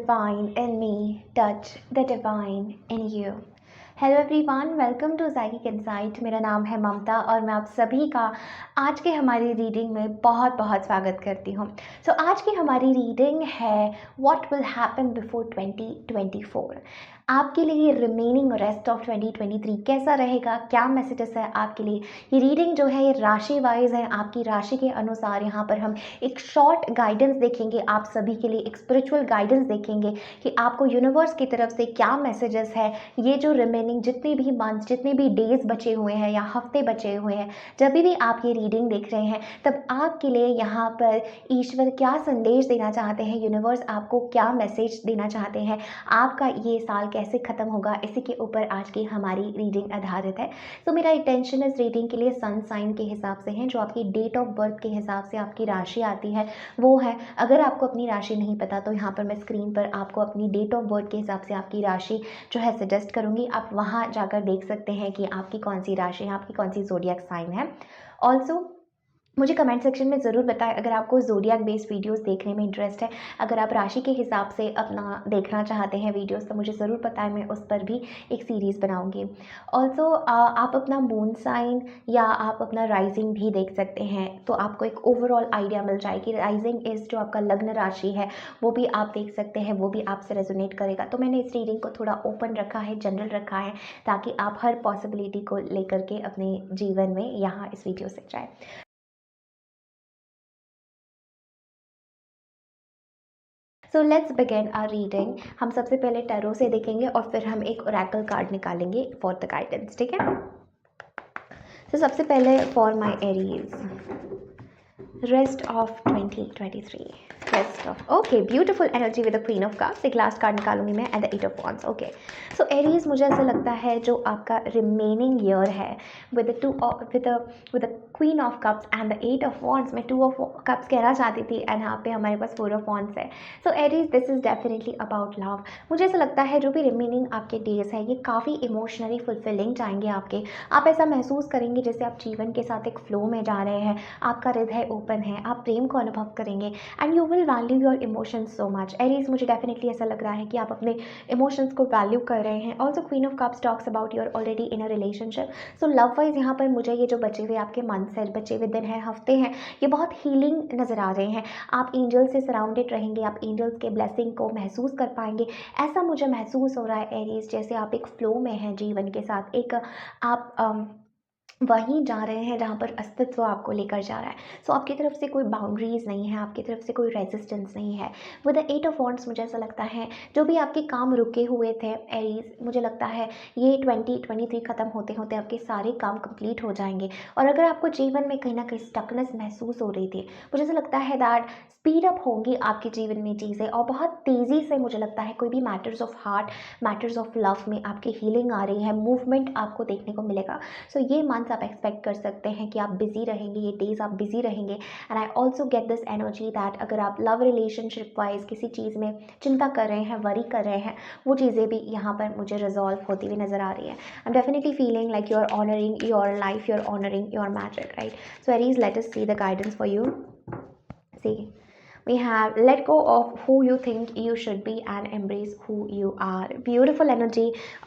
divine in me, touch the divine in you. Hello everyone, welcome to psychic insight. मेरा नाम है ममता और मैं आप सभी का आज के हमारी रीडिंग में बहुत बहुत स्वागत करती हूँ। आज की हमारी रीडिंग है व्हाट विल हैपन बिफोर 2024। आपके लिए रिमेनिंग रेस्ट ऑफ 2023 कैसा रहेगा, क्या मैसेजेस है आपके लिए। ये रीडिंग जो है ये राशि वाइज है, आपकी राशि के अनुसार यहाँ पर हम एक शॉर्ट गाइडेंस देखेंगे आप सभी के लिए, एक स्पिरिचुअल गाइडेंस देखेंगे कि आपको यूनिवर्स की तरफ से क्या मैसेजेस है। ये जो रिमेनिंग जितने भी मंथ्स, जितने भी डेज बचे हुए हैं या हफ्ते बचे हुए हैं, जब भी आप ये रीडिंग देख रहे हैं तब आपके लिए यहाँ पर ईश्वर क्या संदेश देना चाहते हैं, यूनिवर्स आपको क्या मैसेज देना चाहते हैं, आपका ये साल कैसे खत्म होगा, इसी के ऊपर आज की हमारी रीडिंग आधारित है। मेरा इंटेंशन इस रीडिंग के लिए सन साइन के हिसाब से है, जो आपकी डेट ऑफ बर्थ के हिसाब से आपकी राशि आती है वो है। अगर आपको अपनी राशि नहीं पता तो यहाँ पर मैं स्क्रीन पर आपको अपनी डेट ऑफ बर्थ के हिसाब से आपकी राशि जो है सजेस्ट करूँगी। आप वहाँ जाकर देख सकते हैं कि आपकी कौन सी राशि है, आपकी कौन सी ज़ोडिएक साइन है। ऑल्सो मुझे कमेंट सेक्शन में ज़रूर बताएं अगर आपको ज़ोडिएक बेस्ड वीडियोस देखने में इंटरेस्ट है। अगर आप राशि के हिसाब से अपना देखना चाहते हैं वीडियोस तो मुझे ज़रूर बताएं, मैं उस पर भी एक सीरीज़ बनाऊंगी। ऑल्सो आप अपना मून साइन या आप अपना राइजिंग भी देख सकते हैं, तो आपको एक ओवरऑल आइडिया मिल जाएगी। राइजिंग इज़ जो आपका लग्न राशि है वो भी आप देख सकते हैं, वो भी आपसे रेजोनेट करेगा। तो मैंने इस रीडिंग को थोड़ा ओपन रखा है, जनरल रखा है, ताकि आप हर पॉसिबिलिटी को लेकर के अपने जीवन में यहाँ इस वीडियो से जाए। Let's begin our reading. हम सबसे पहले टैरो से देखेंगे और फिर हम एक ओरेकल कार्ड निकालेंगे फॉर द गाइडेंस, ठीक है। सबसे पहले for my Aries, rest of 2023, rest of okay, beautiful energy with the queen of cups. एक लास्ट कार्ड निकालूंगी मैं and the eight of wands. Okay, so Aries मुझे ऐसा लगता है जो आपका रिमेनिंग ईयर है with the queen of cups and the eight of wands. मैं टू ऑफ कप्स कहना चाहती थी एंड यहाँ पे हमारे पास फोर ऑफ वॉन्ड्स है। सो Aries, this is definitely about love. मुझे ऐसा लगता है जो भी रिमेनिंग आपके डेज है ये काफ़ी इमोशनली फुलफिलिंग जाएंगे आपके। आप ऐसा महसूस करेंगे जैसे आप जीवन के साथ एक फ्लो में जा रहे हैं, आपका हृदय ओपन है, आप प्रेम को अनुभव करेंगे and you will value your emotions so much. Aries, मुझे डेफिनेटली ऐसा लग रहा है कि आप अपने इमोशंस को वैल्यू कर रहे हैं। Also queen of cups talks about you're already in a relationship. So love wise यहाँ पर मुझे ये जो बचे हुए आपके मंथ्स है, बचे हुए दिन है, हफ्ते हैं, ये बहुत हीलिंग नज़र आ रहे हैं। आप एंजल से सराउंडेड रहेंगे, आप एंजल्स के ब्लेसिंग को महसूस कर पाएंगे। ऐसा मुझे महसूस हो रहा है एरीज जैसे आप एक फ्लो में हैं जीवन के साथ, एक आप वहीं जा रहे हैं जहाँ पर अस्तित्व आपको लेकर जा रहा है। आपकी तरफ से कोई बाउंड्रीज नहीं है, आपकी तरफ से कोई रेजिस्टेंस नहीं है। With the eight of wands मुझे ऐसा लगता है जो भी आपके काम रुके हुए थे एरीज, मुझे लगता है ये 2023 ख़त्म होते होते आपके सारे काम कंप्लीट हो जाएंगे। और अगर आपको जीवन में कहीं ना कहीं स्टकनेस महसूस हो रही थी, मुझे ऐसा लगता है दैट स्पीड अप होंगी आपके जीवन में चीज़ें और बहुत तेज़ी से मुझे लगता है कोई भी matters of heart, matters of love में आपकी हीलिंग आ रही है, मूवमेंट आपको देखने को मिलेगा। ये मंथ्स आप एक्सपेक्ट कर सकते हैं कि आप बिजी रहेंगे, ये डेज आप बिजी रहेंगे। And I also get this energy that अगर आप लव रिलेशनशिप वाइज किसी चीज़ में चिंता कर रहे हैं, वरी कर रहे हैं, वो चीज़ें भी यहाँ पर मुझे रिजॉल्व होती हुई नजर आ रही है। I am definitely feeling like you are honouring your life, you are honouring your magic, right. So Aries, let us see the guidance for you. See, we have let go of who you think you should be and embrace who you are. Beautiful energy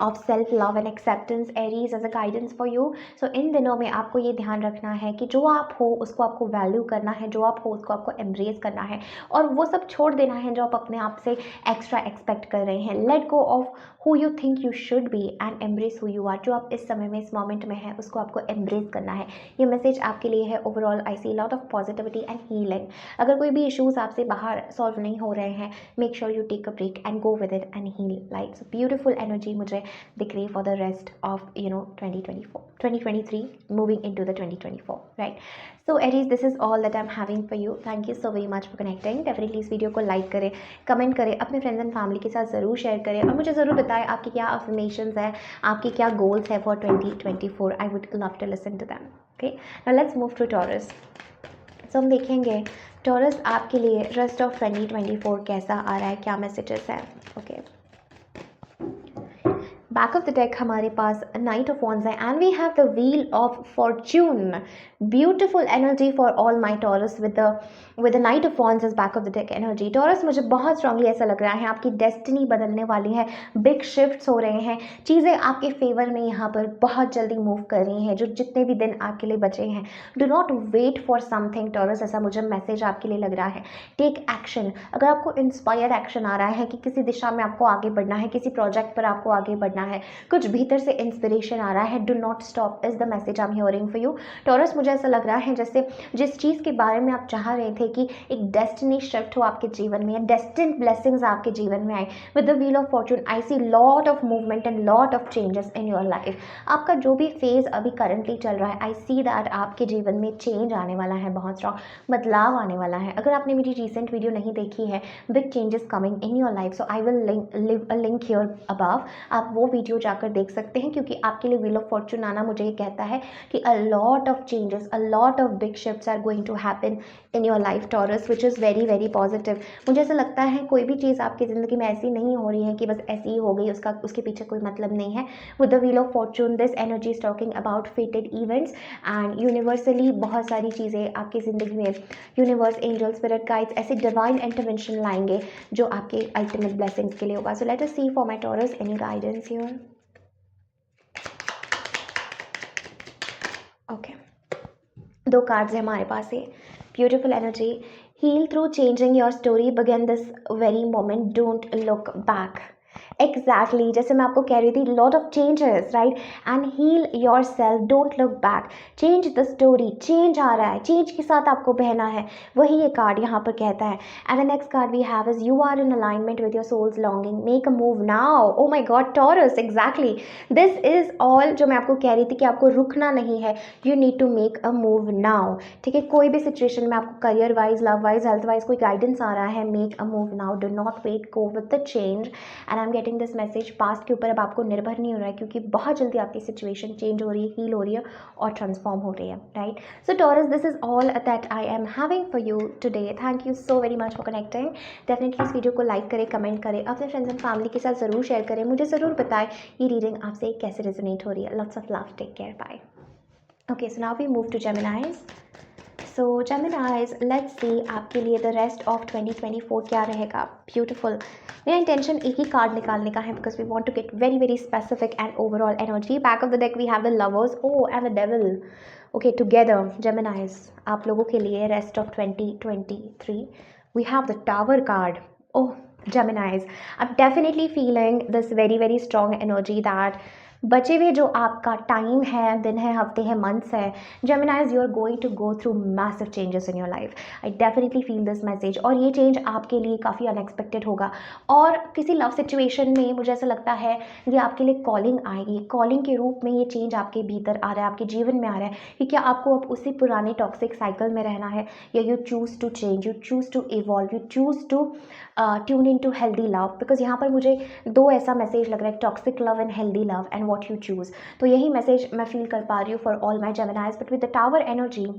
of self love and acceptance, Aries, as a guidance for you. इन दिनों में आपको ये ध्यान रखना है कि जो आप हो उसको आपको वैल्यू करना है, जो आप हो उसको आपको एम्ब्रेस करना है और वो सब छोड़ देना है जो आप अपने आप से एक्स्ट्रा एक्सपेक्ट कर रहे हैं। Late go of who you think you should be and embrace who you are। जो आप इस समय में, इस मोमेंट में है, उसको आपको एम्ब्रेस करना है। ये मैसेज आपके लिए है। Overall I see lot of positivity and healing. अगर कोई भी इश्यूज आपसे बाहर सॉल्व नहीं हो रहे हैं, make sure you take a break and go with it and heal. Like beautiful energy मुझे दिख रही for the rest of 2023 moving in to the 2024, right. So Aries, this is all that I am having for you. Thank you so very much for connecting. Definitely इस video को like करें, comment करें, अपने friends and family के साथ ज़रूर share करें और मुझे ज़रूर बताएं आपकी क्या अफर्मेशंस है, आपके क्या गोल्स है for 2024। I would love to listen to them. Okay, now let's move to Taurus. हम देखेंगे टॉरस आपके लिए रेस्ट ऑफ 2024 कैसा आ रहा है, क्या मैसेजेस हैं। Okay, back of the deck हमारे पास नाइट ऑफ वॉन्ड्स है and we have the wheel of fortune. Beautiful energy for all my Taurus with the knight of wands is back of the deck energy. Taurus मुझे बहुत strongly ऐसा लग रहा है आपकी डेस्टिनी बदलने वाली है. बिग शिफ्ट्स हो रहे हैं, चीज़ें आपके फेवर में यहाँ पर बहुत जल्दी मूव कर रही हैं. जो जितने भी दिन आपके लिए बचे हैं, do not wait for something Taurus, ऐसा मुझे मैसेज आपके लिए लग रहा है. Take action. अगर आपको इंस्पायर्ड एक्शन आ रहा है कि किसी दिशा में आपको आगे बढ़ना है, किसी प्रोजेक्ट पर आपको आगे बढ़ना है, कुछ भीतर से इंस्पिरेशन आ रहा है, do not stop is the message I am hearing for you. Taurus मुझे ऐसा लग रहा है जैसे जिस चीज़ के बारे में आप चाह रहे थे कि एक डेस्टिनी शिफ्ट हो आपके जीवन में, या डेस्टिन्ड ब्लेसिंग्स आपके जीवन में आए, with the wheel of Fortune I see lot of movement and lot of changes in your life. आपका जो भी फेज अभी करंटली चल रहा है, आई सी दैट आपके जीवन में चेंज आने वाला है, बहुत स्ट्रॉन्ग बदलाव आने वाला है. अगर आपने मेरी रिसेंट वीडियो नहीं देखी है, big changes coming in your life, so I will live a link here above. आप वो वीडियो जाकर देख सकते हैं, क्योंकि आपके लिए व्हील ऑफ फॉर्चून आना मुझे ये कहता है कि a lot of changes, a lot of big shifts are going to happen in your life Taurus, which is very very positive. मुझे ऐसा लगता है कोई भी चीज़ आपकी ज़िंदगी में ऐसी नहीं हो रही है कि बस ऐसी ही हो गई, उसके पीछे कोई मतलब नहीं है. With the wheel of fortune this energy is talking about fated events and universally बहुत सारी चीज़ें आपकी ज़िंदगी में यूनिवर्स, एंजल, स्पिरिट गाइड्स ऐसे डिवाइन इंटरवेंशन लाएंगे जो आपके अल्टीमेट ब्लेसिंग्स के लिए होगा. So let us see for my Taurus any guidance here. Okay, दो कार्ड्स हैं हमारे पास है. Beautiful energy. Heal through changing your story, begin this very moment, don't look back. Exactly जैसे मैं आपको कह रही थी, lot of changes, right, and heal yourself, don't look back. Change the story. Change आ रहा है, चेंज के साथ आपको बहना है, वही ये कार्ड यहाँ पर कहता है. And the next card we have is you are in alignment with your soul's longing, make a move now. Oh my God Taurus, exactly this is all जो मैं आपको कह रही थी कि आपको रुकना नहीं है. You need to make a move now. ठीक है, कोई भी सिचुएशन में आपको career wise, love wise, health wise कोई गाइडेंस आ रहा है, make a move now, do not wait, go with the change. And I am getting this message, past के ऊपर अब आपको निर्भर नहीं हो रहा है, क्योंकि बहुत जल्दी आपकी सिचुएशन चेंज हो रही है, हील हो रही है और ट्रांसफॉर्म हो रही है, right. So taurus, this is all that I am having for you today. Thank you so very much for connecting. Definitely इस वीडियो को लाइक करें, कमेंट करें, अपने फ्रेंड्स एंड फैमिली के साथ ज़रूर शेयर करें. मुझे ज़रूर बताएं ये रीडिंग आपसे कैसे रेजोनेट हो रही है. Lots of love, take care, bye. Okay, so now we move to Geminis. So Geminis, let's see आपके लिए द रेस्ट ऑफ 2024 क्या रहेगा. ब्यूटिफुल. मेरा इंटेंशन एक ही कार्ड निकालने का है, because we want to get very very specific and overall energy. Back of the deck we have the lovers, oh and the devil. Okay, together Geminis, आप लोगों के लिए rest of 2023 we have the tower card. Oh Geminis, I am definitely feeling this very very strong energy that बचे हुए जो आपका time है, दिन है, हफ्ते हैं, मंथ्स है, Geminis, you are going to go through massive changes in your life. I definitely feel this message. और ये चेंज आपके लिए काफ़ी अनएक्सपेक्टेड होगा, और किसी लव सिचुएशन में मुझे ऐसा लगता है ये आपके लिए कॉलिंग आएगी. कॉलिंग के रूप में ये चेंज आपके भीतर आ रहा है, आपके जीवन में आ रहा है कि क्या आपको अब उसी पुराने टॉक्सिक साइकिल में रहना है, या you choose to change, you choose to evolve, you choose to tune in to healthy love. Because यहाँ पर मुझे दो ऐसा मैसेज लग रहा है, toxic love and healthy love, and what you choose. तो यही मैसेज मैं फील कर पा रही हूँ for all my Geminis. But with the tower energy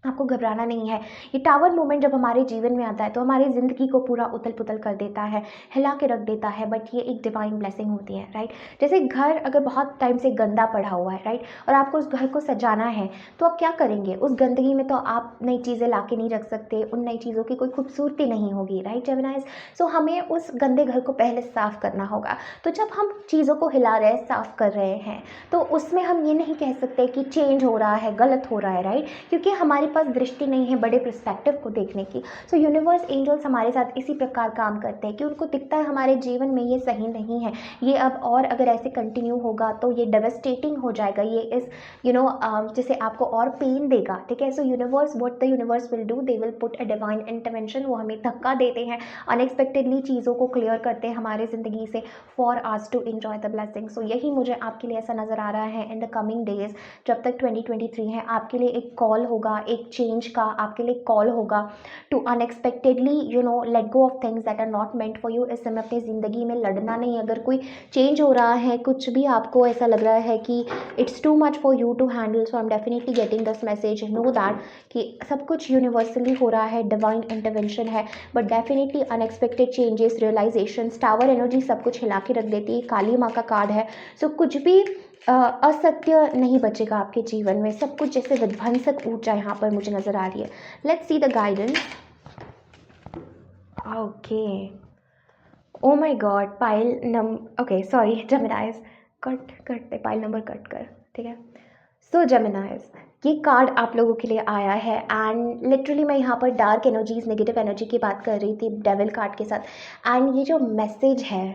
आपको घबराना नहीं है. ये टावर मोमेंट जब हमारे जीवन में आता है तो हमारी ज़िंदगी को पूरा उथल पुथल कर देता है, हिला के रख देता है, बट ये एक डिवाइन ब्लेसिंग होती है, राइट. जैसे घर अगर बहुत टाइम से गंदा पड़ा हुआ है, राइट, और आपको उस घर को सजाना है, तो आप क्या करेंगे. उस गंदगी में तो आप नई चीज़ें ला के नहीं रख सकते, उन नई चीज़ों की कोई खूबसूरती नहीं होगी, राइट जेमिनाइज. सो हमें उस गंदे घर को पहले साफ़ करना होगा. तो जब हम चीज़ों को हिला रहे हैं, साफ़ कर रहे हैं, तो उसमें हम ये नहीं कह सकते कि चेंज हो रहा है, गलत हो रहा है, राइट, क्योंकि हमारे पास दृष्टि नहीं है बड़े पर्सपेक्टिव को देखने की. सो यूनिवर्स, एंजल्स हमारे साथ इसी प्रकार काम करते हैं कि उनको दिखता है हमारे जीवन में ये सही नहीं है, ये अब और अगर ऐसे कंटिन्यू होगा तो ये डेवस्टेटिंग हो जाएगा, ये इस जैसे आपको और पेन देगा, ठीक है. सो universe, what the universe will do, they will put a divine intervention. वो हमें धक्का देते हैं, अनएक्सपेक्टेडली चीज़ों को क्लियर करते हैं हमारे ज़िंदगी से, for us to enjoy the blessing. So यही मुझे आपके लिए ऐसा नज़र आ रहा है इन द कमिंग डेज. जब तक 2023 है आपके लिए एक कॉल होगा, एक एक चेंज का आपके लिए कॉल होगा to unexpectedly let go of things that are not meant for you. इस समय अपनी ज़िंदगी में लड़ना नहीं, अगर कोई चेंज हो रहा है, कुछ भी आपको ऐसा लग रहा है कि it's too much for you to handle, so I am definitely getting this message, know that कि सब कुछ यूनिवर्सली हो रहा है, डिवाइन इंटरवेंशन है, but definitely unexpected changes, realization, tower energy सब कुछ हिला के रख देती है, काली माँ का कार्ड है। सो कुछ भी असत्य नहीं बचेगा आपके जीवन में, सब कुछ जैसे विध्वंसक ऊर्जा यहाँ पर मुझे नज़र आ रही है। Let's see the guidance. Okay, oh my God, okay sorry जेमिनाइज, cut pile number cut कर, ठीक है। सो जेमिनाइज, ये कार्ड आप लोगों के लिए आया है एंड लिटरली मैं यहाँ पर डार्क एनर्जीज, नेगेटिव एनर्जी की बात कर रही थी डेविल कार्ड के साथ, एंड ये जो मैसेज है,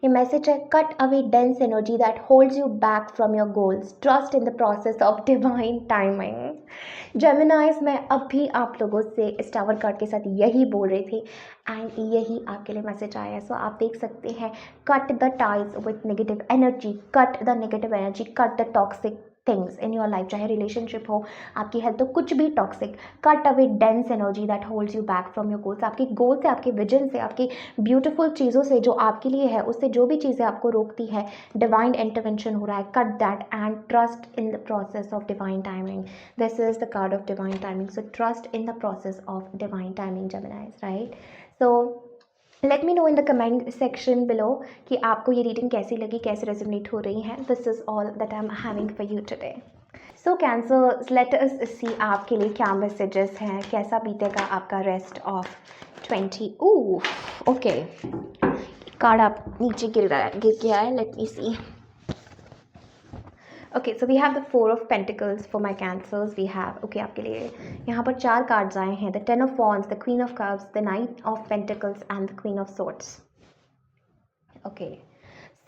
ये मैसेज है cut away dense energy that holds you back from your goals, trust in the process of divine timing. जेमिनाइज, मैं अब भी आप लोगों से इस टावर कार्ड के साथ यही बोल रही थी एंड यही आपके लिए मैसेज आया है। सो आप देख सकते हैं, cut the ties with negative energy, cut the negative energy, cut the toxic things in your life, चाहे रिलेशनशिप हो, आपकी हेल्थ हो, कुछ भी toxic, cut away dense energy that holds you back from your goals. आपके गोल से, आपके vision से, आपकी ब्यूटीफुल चीज़ों से जो आपके लिए है, उससे जो भी चीज़ें आपको रोकती है, डिवाइन इंटरवेंशन हो रहा है, cut that and trust in the process of divine timing. This is the card of divine timing, so trust in the process of divine timing जेमिनाइज, right. So let me know in the comment section below कि आपको ये reading कैसी लगी, कैसे resonate हो रही है। This is all that I am having for you today. So Cancer, let us see आपके लिए क्या मैसेजेस हैं, कैसा बीतेगा आपका रेस्ट ऑफ 20। ओके, कार्ड आप नीचे गिर गया है, let me see. Okay, so we have the 4 of pentacles for my Cancers. We have, okay, आपके लिए यहाँ पर 4 कार्ड्स आए हैं, the 10 of wands, the queen of cups, the 9 of pentacles and the queen of swords. Okay,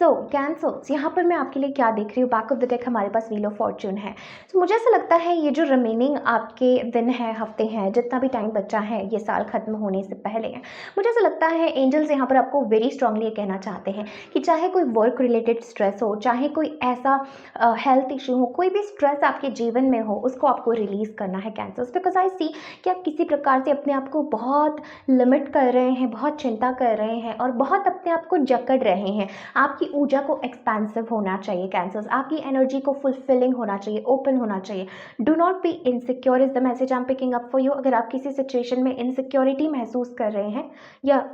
so Cancers, यहाँ पर मैं आपके लिए क्या देख रही हूँ, बैक ऑफ द डेक हमारे पास व्हील ऑफ फॉर्च्यून है। तो मुझे ऐसा लगता है ये जो रिमेनिंग आपके दिन है, हफ्ते हैं, जितना भी टाइम बचा है ये साल खत्म होने से पहले है, मुझे ऐसा लगता है एंजल्स यहाँ पर आपको वेरी स्ट्रांगली ये कहना चाहते हैं कि चाहे कोई वर्क रिलेटेड स्ट्रेस हो, चाहे कोई ऐसा हेल्थ इशू हो, कोई भी स्ट्रेस आपके जीवन में हो, उसको आपको रिलीज करना है कैंसर्स। बिकॉज आई सी कि आप किसी प्रकार से अपने आप को बहुत लिमिट कर रहे हैं, बहुत चिंता कर रहे हैं और बहुत अपने आप को जकड़ रहे हैं। आपकी ऊर्जा को एक्सपेंसिव होना चाहिए कैंसर्स, आपकी एनर्जी को फुलफिलिंग होना चाहिए, ओपन होना चाहिए। Do not be insecure is the message I am picking up for you. अगर आप किसी सिचुएशन में इनसिक्योरिटी महसूस कर रहे हैं या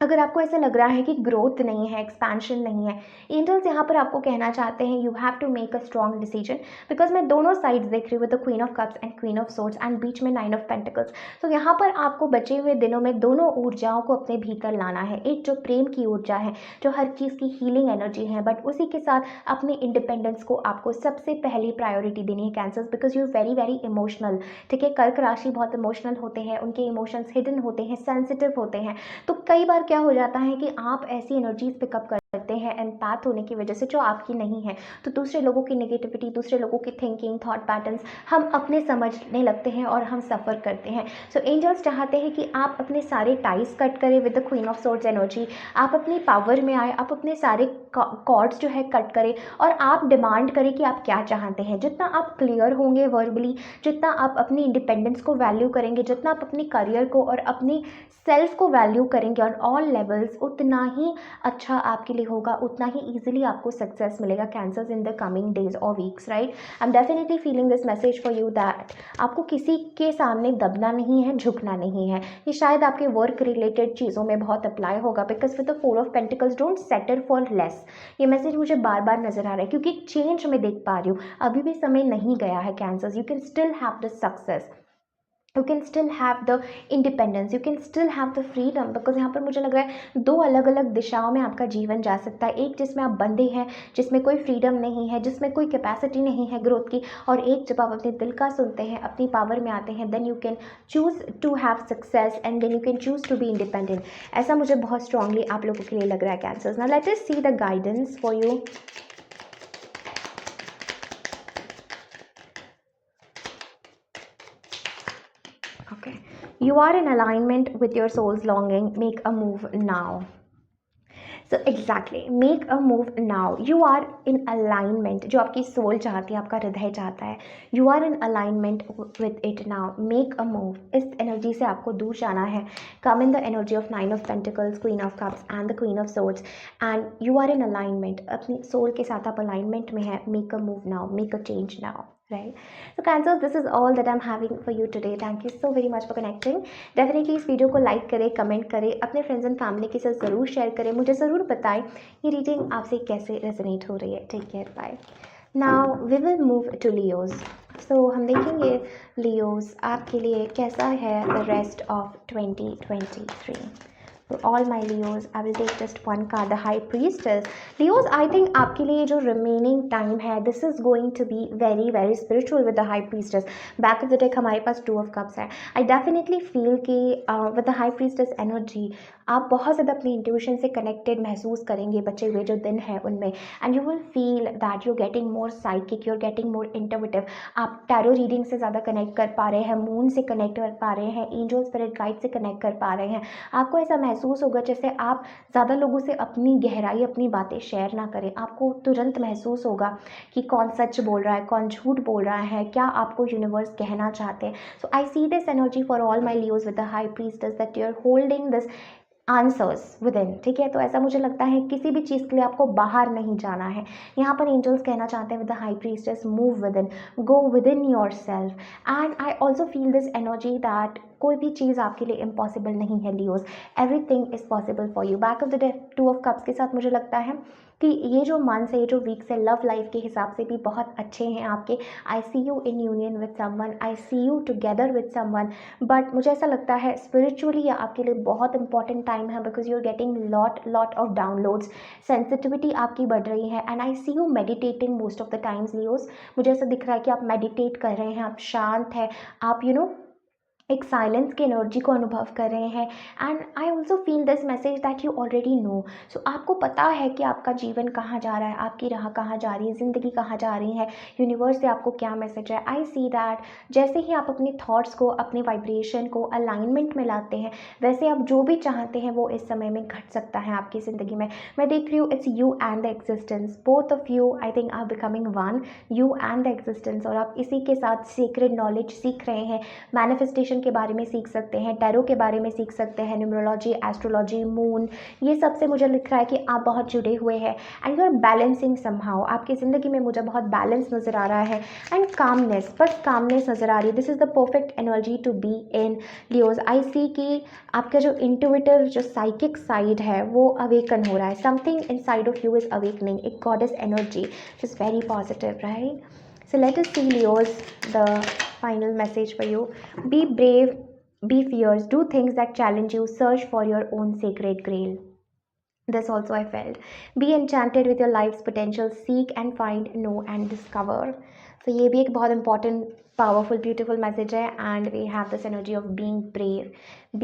अगर आपको ऐसा लग रहा है कि ग्रोथ नहीं है, एक्सपेंशन नहीं है, एंजल्स यहाँ पर आपको कहना चाहते हैं you have to make a strong decision. Because मैं दोनों साइड्स देख रही हूँ, the queen of cups and queen of swords and बीच में 9 ऑफ पेंटिकल्स। तो यहाँ पर आपको बचे हुए दिनों में दोनों ऊर्जाओं को अपने भीतर लाना है। एक जो प्रेम की ऊर्जा है, जो हर चीज़ की हीलिंग एनर्जी है, बट उसी के साथ अपने इंडिपेंडेंस को आपको सबसे पहली प्रायोरिटी देनी है cancers, because you very very emotional, ठीक है। कर्क राशि बहुत इमोशनल होते हैं, उनके इमोशंस हिडन होते हैं, सेंसिटिव होते हैं। तो कई बार क्या हो जाता है कि आप ऐसी एनर्जीज पिकअप करते हैं एम्पैथ होने की वजह से जो आपकी नहीं है। तो दूसरे लोगों की नेगेटिविटी, दूसरे लोगों की थिंकिंग, थॉट पैटर्न्स हम अपने समझने लगते हैं और हम सफ़र करते हैं। सो एंजल्स चाहते हैं कि आप अपने सारे टाइज कट करें with the queen of swords energy, आप अपनी पावर में आए, आप अपने सारे कॉर्ड्स जो है कट करें और आप डिमांड करें कि आप क्या चाहते हैं। जितना आप क्लियर होंगे वर्बली, जितना आप अपनी इंडिपेंडेंस को वैल्यू करेंगे, जितना आप अपने करियर को और अपनी सेल्फ को वैल्यू करेंगे ऑन ऑल लेवल्स, उतना ही अच्छा आपके लिए होगा, उतना ही ईजिली आपको सक्सेस मिलेगा Cancers in the coming days और weeks, right. I am definitely feeling this message for you that आपको किसी के सामने दबना नहीं है, झुकना नहीं है। ये शायद आपके वर्क रिलेटेड चीज़ों में बहुत अप्लाई होगा, because with the 4 of pentacles don't settle for less. ये मैसेज मुझे बार बार नजर आ रहा है क्योंकि चेंज मैं देख पा रही हूँ, अभी भी समय नहीं गया है cancers. You can still have the success, you can still have the independence, you can still have the freedom. Because यहाँ पर मुझे लग रहा है 2 अलग अलग दिशाओं में आपका जीवन जा सकता है। एक जिसमें आप बंधे हैं, जिसमें कोई फ्रीडम नहीं है, जिसमें कोई कैपेसिटी नहीं है ग्रोथ की, और एक जब आप अपने दिल का सुनते हैं, अपनी पावर में आते हैं, then you can choose to have success and then you can choose to be independent. ऐसा मुझे बहुत स्ट्रांगली आप लोगों के लिए लग रहा है cancers. Now let us see the guidance for you. Okay. You are in alignment with your soul's longing. Make a move now. So exactly make a move now, you are in alignment, जो आपकी soul चाहती है, आपका हृदय चाहता है, you are in alignment with it now, make a move. इस energy से आपको दूर जाना है। Come in the energy of 9 of pentacles, queen of cups and the queen of swords, and you are in alignment, अपनी soul के साथ आप अलाइनमेंट में है। Make a move now, make a change now, right? So cancers, this is all that I'm having for you today. Thank you so very much for connecting. Definitely इस video को like करें, comment करें, अपने friends and family के साथ ज़रूर share करें, मुझे ज़रूर बताएं ये रीडिंग आपसे कैसे रेजोनेट हो रही है। Take care, bye. Now we will move to Leos. So हम देखेंगे लियोज आपके लिए कैसा है the rest of 2023। For all my Leos, I will take just one card, the High Priestess. Leos, I think आपके लिए जो remaining time है, this is going to be very very spiritual with the High Priestess. Back of the deck हमारे पास Two of Cups है. I definitely feel कि with the High Priestess energy आप बहुत ज़्यादा अपनी इंट्यूशन से कनेक्टेड महसूस करेंगे बचे हुए जो दिन है उनमें, and you will feel that you getting more psychic, you are getting more intuitive. आप टैरो रीडिंग से ज़्यादा कनेक्ट कर पा रहे हैं, मून से कनेक्ट कर पा रहे हैं, एंजल स्पिरिट गाइड से कनेक्ट कर पा रहे हैं। आपको ऐसा महसूस होगा जैसे आप ज़्यादा लोगों से अपनी गहराई, अपनी बातें शेयर ना करें। आपको तुरंत महसूस होगा कि कौन सच बोल रहा है, कौन झूठ बोल रहा है, क्या आपको यूनिवर्स कहना चाहते हैं। So I see this energy for all my Leos with the high priestess that you are holding this answers within, ठीक है। तो ऐसा मुझे लगता है किसी भी चीज़ के लिए आपको बाहर नहीं जाना है। यहाँ पर एंजल्स कहना चाहते हैं with the high priestess, move with in, go with in your self. And I also feel this energy that कोई भी चीज़ आपके लिए इम्पॉसिबल नहीं है Leos, everything is possible for you. Back of the two of cups के साथ मुझे लगता है कि ये जो मंथ्स है, ये जो वीक्स है, लव लाइफ के हिसाब से भी बहुत अच्छे हैं आपके। I see you in union with someone, I see you together with someone, but मुझे ऐसा लगता है स्पिरिचुअली आपके लिए बहुत इंपॉर्टेंट टाइम है, because you are getting lot of downloads, sensitivity आपकी बढ़ रही है, and I see you meditating most of the times Leos. मुझे ऐसा दिख रहा है कि आप मेडिटेट कर रहे हैं, आप शांत है, आप एक साइलेंस की एनर्जी को अनुभव कर रहे हैं। And I also feel this message that you already know. So आपको पता है कि आपका जीवन कहाँ जा रहा है, आपकी राह कहाँ जा रही है, ज़िंदगी कहाँ जा रही है, यूनिवर्स से आपको क्या मैसेज है। आई सी दैट जैसे ही आप अपने थॉट्स को, अपने वाइब्रेशन को अलाइनमेंट में लाते हैं, वैसे आप जो भी चाहते हैं वो इस समय में घट सकता है आपकी ज़िंदगी में। मैं देख रही हूँ it's you and the existence, both of you I think are becoming one, you and the existence. और आप इसी के साथ सीक्रेट नॉलेज सीख रहे हैं, मैनिफेस्टेशन के बारे में सीख सकते हैं, टैरो के बारे में सीख सकते हैं, न्यूमरोलॉजी, एस्ट्रोलॉजी, मून, ये सब से मुझे लिख रहा है कि आप बहुत जुड़े हुए हैं, and you are balancing somehow. आपकी ज़िंदगी में मुझे बहुत बैलेंस नज़र आ रहा है, एंड कामनेस, बस कामनेस नज़र आ रही है। This is the perfect energy to be in Leos. I see कि आपका जो इंट्यूटिव, जो साइकिक साइड है वो अवेकन हो रहा है, something inside of you is awakening, एक goddess energy is very positive, right? So let us see Leos, the final message for you. Be brave, be fierce, do things that challenge you, search for your own sacred grail. This also I felt. Be enchanted with your life's potential, seek and find, know and discover. So ये भी एक बहुत important, powerful, beautiful message है, and we have this energy of being brave.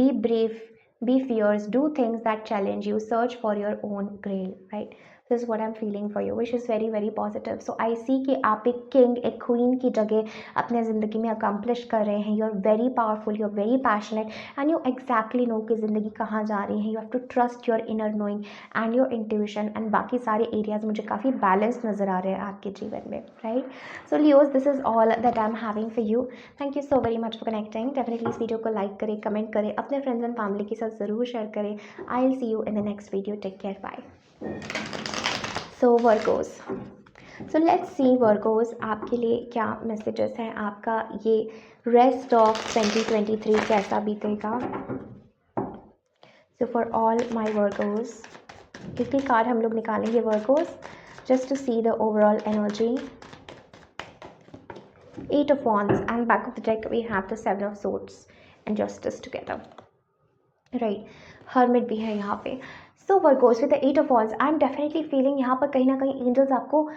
Be brave, be fierce, do things that challenge you, search for your own grail, right? This is what I'm feeling for you, which is very very positive. So I see कि आप एक king, एक queen की जगह अपने ज़िंदगी में accomplish कर रहे हैं। You are very powerful, you are very passionate, and you exactly know कि ज़िंदगी कहाँ जा रही है। You have to trust your inner knowing and your intuition, and बाकी सारे एरियाज मुझे काफ़ी बैलेंस नज़र आ रहे हैं आपके जीवन में, right? So Leos, this is all that I am having for you. Thank you so very much for connecting. Definitely इस वीडियो को लाइक करें, कमेंट करें, अपने फ्रेंड्स एंड फैमिली के साथ ज़रूर शेयर करें। I will see you in the next video. Take care, bye. So Virgos, so let's see Virgos आपके लिए क्या मैसेजेस हैं, आपका ये रेस्ट ऑफ 2023 कैसा बीतेगा। So for all my Virgos, एक ही कार्ड हम लोग निकालेंगे Virgos, just to see the overall energy. 8 of Wands, and back of the deck we have the 7 of Swords and Justice together, right? Hermit भी है यहाँ पे। So Virgos with the 8 of Wands, I am definitely feeling यहाँ पर कहीं ना कहीं angels आपको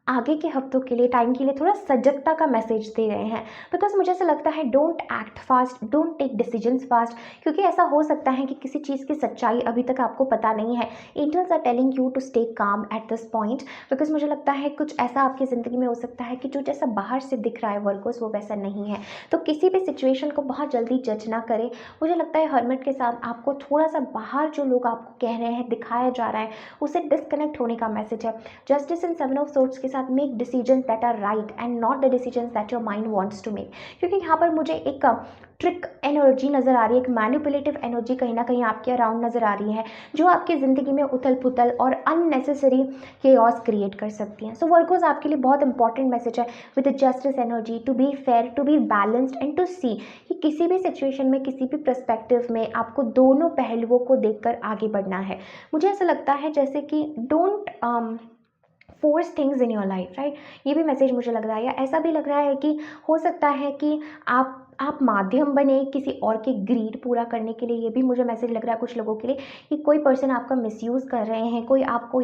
आगे के हफ्तों के लिए, टाइम के लिए थोड़ा सजगता का मैसेज दे रहे हैं। बिकॉज मुझे ऐसा लगता है don't act fast, don't take decisions fast, क्योंकि ऐसा हो सकता है कि किसी चीज़ की सच्चाई अभी तक आपको पता नहीं है। Angels are telling you to stay calm at this point, because मुझे लगता है कुछ ऐसा आपकी ज़िंदगी में हो सकता है कि जो जैसा बाहर से दिख रहा है वर्गोस वो वैसा नहीं है। तो किसी भी सिचुएशन को बहुत जल्दी जज ना करें। मुझे लगता है हर्मिट के साथ आपको थोड़ा सा बाहर जो लोग आपको कह रहे हैं, दिखाया जा रहा है, उससे डिस्कनेक्ट होने का मैसेज है। Justice in seven of swords के साथ make decisions that are right and not the decisions that your mind wants to make, क्योंकि यहाँ पर मुझे एक ट्रिक एनर्जी नज़र आ रही है, एक मैनिपुलेटिव एनर्जी कहीं ना कहीं आपके अराउंड नज़र आ रही है, जो आपकी ज़िंदगी में उथल पुथल और अननेसेसरी केओस क्रिएट कर सकती हैं। सो वर्गोस आपके लिए बहुत इंपॉर्टेंट मैसेज है with justice energy, to be fair, to be balanced and to see कि किसी भी सिचुएशन में, किसी भी पर्सपेक्टिव में आपको दोनों पहलुओं को देखकर आगे बढ़ना है। मुझे ऐसा लगता है जैसे कि don't force things in your life, right. ये भी मैसेज मुझे लग रहा है, या ऐसा भी लग रहा है कि हो सकता है कि आप माध्यम बने किसी और के ग्रीड पूरा करने के लिए। ये भी मुझे मैसेज लग रहा है कुछ लोगों के लिए कि कोई पर्सन आपका मिसयूज़ कर रहे हैं, कोई आपको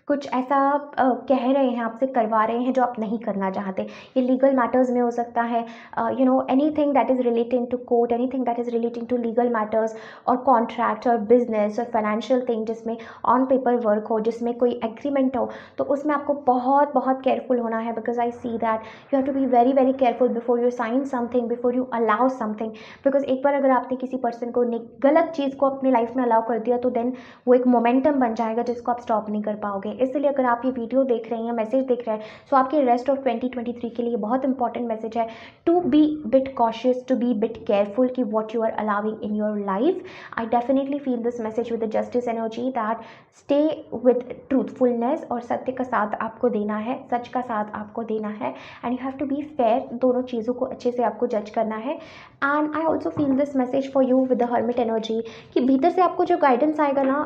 कुछ ऐसा कह रहे हैं, आपसे करवा रहे हैं जो आप नहीं करना चाहते। ये लीगल मैटर्स में हो सकता है, anything that is relating to court, anything that is relating to legal matters और कॉन्ट्रैक्ट और बिजनेस और फाइनेंशियल थिंग जिसमें ऑन पेपर वर्क हो, जिसमें कोई एग्रीमेंट हो, तो उसमें आपको बहुत बहुत केयरफुल होना है। Because I see that you have to be very very careful before you sign something, before you allow something. Because एक बार अगर आपने किसी पर्सन को गलत चीज़ को अपनी लाइफ में अलाउ कर दिया तो देन वो एक मोमेंटम बन जाएगा जिसको आप स्टॉप नहीं कर पाओगे। इसलिए अगर आप ये वीडियो देख रहे हैं, मैसेज देख रहे हैं, सो आपके रेस्ट ऑफ 2023 के लिए बहुत इंपॉर्टेंट मैसेज है to be bit cautious, to be bit careful कि what you are allowing in your life. I definitely feel this message with the justice energy that stay with truthfulness, और सत्य का साथ आपको देना है, सच का साथ आपको देना है, and you have to be fair. दोनों चीज़ों को अच्छे से आपको जज करना है। And I also feel this message for you with the hermit energy कि भीतर से आपको जो गाइडेंस आएगा ना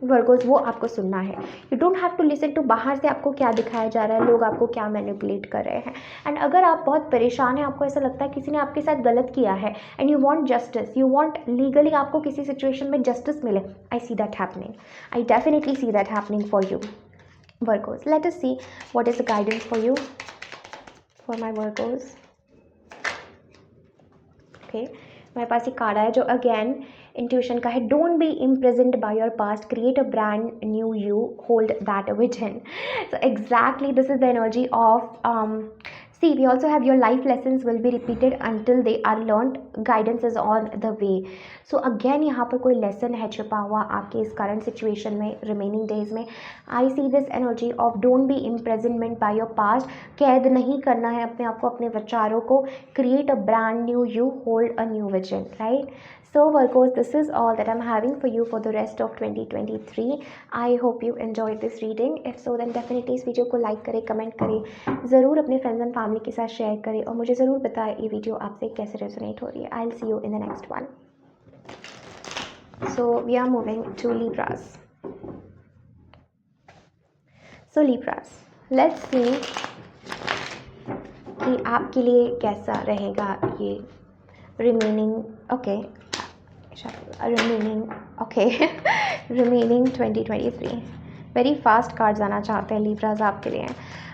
वर्गोस, वो आपको सुनना है। You don't have to listen to बाहर से आपको क्या दिखाया जा रहा है, लोग आपको क्या मैनिपुलेट कर रहे हैं। एंड अगर आप बहुत परेशान हैं, आपको ऐसा लगता है किसी ने आपके साथ गलत किया है and you want justice, you want legally आपको किसी सिचुएशन में जस्टिस मिले, I see that happening, I definitely see that happening for you Virgos. Let us see what is the guidance for you, for my Virgos. Okay, मेरे पास एक card है जो again intuition का है। Don't be इम्प्रेजेंट by your past, create a brand new you, hold that vision. So exactly this is the energy of see, we also have your life lessons will be repeated until they are learned, guidance is on the way. So again यहाँ पर कोई lesson है छुपा हुआ आपके इस current situation में, remaining days में। I see this energy of don't be imprisonment by your past, कैद नहीं करना है अपने आप को, अपने विचारों को, create a brand new you, hold a new vision, right? So Virgos, this is all that I'm having for you for the rest of 2023. I hope you enjoyed this reading. If so, then definitely इस video को like करें, comment करें, ज़रूर अपने friends and family के साथ share करें, और मुझे ज़रूर बताएं ये वीडियो आपसे कैसे रेजोनेट हो रही है। I'll see you in the next one. So we are moving to Libras. So Libras, let's see कि आपके लिए कैसा रहेगा ये remaining, okay, remaining 2023। Very fast cards आना चाहते हैं लीब्राज आपके लिए।